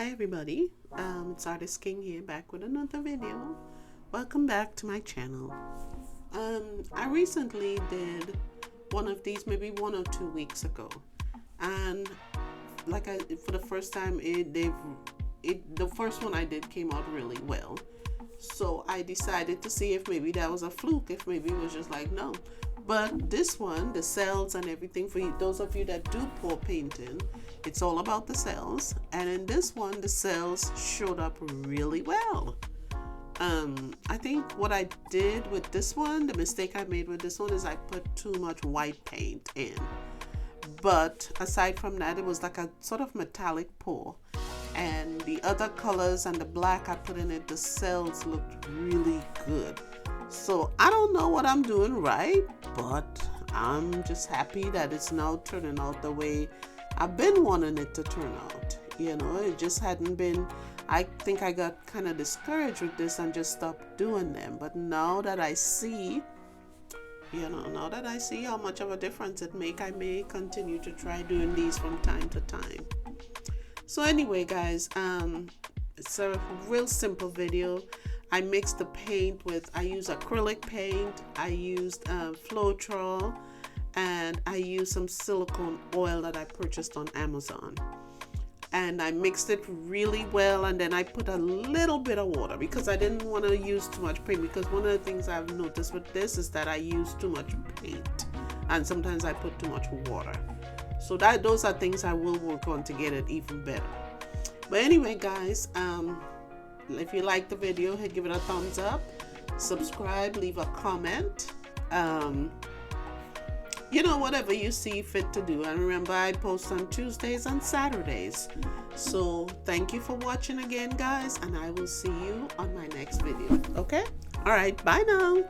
Hi everybody, it's Artist King here, back with another video. Welcome back to my channel. I recently did one of these maybe 1 or 2 weeks ago, and for the first time the first one I did came out really well. So I decided to see if maybe that was a fluke, if maybe it was just like no. But this one, the cells and everything, for you, those of you that do pour painting, it's all about the cells. And in this one, the cells showed up really well. I think what I did with this one, the mistake I made with this one is I put too much white paint in. But aside from that, it was like a sort of metallic pour. And the other colors and the black I put in it, the cells looked really good. So I don't know what I'm doing right, but I'm just happy that it's now turning out the way I've been wanting it to turn out. You know, it just hadn't been, I think I got kind of discouraged with this and just stopped doing them. But now that I see, how much of a difference it make, I may continue to try doing these from time to time. So anyway, guys, it's a real simple video. I mixed the paint I used acrylic paint, I used Floetrol, and I used some silicone oil that I purchased on Amazon. And I mixed it really well, and then I put a little bit of water because I didn't want to use too much paint, because one of the things I've noticed with this is that I use too much paint and sometimes I put too much water. So those are things I will work on to get it even better. But anyway, guys, if you like the video, give it a thumbs up, subscribe, leave a comment, whatever you see fit to do. And remember, I post on Tuesdays and Saturdays. So thank you for watching again, guys, and I will see you on my next video. Okay? All right, bye now.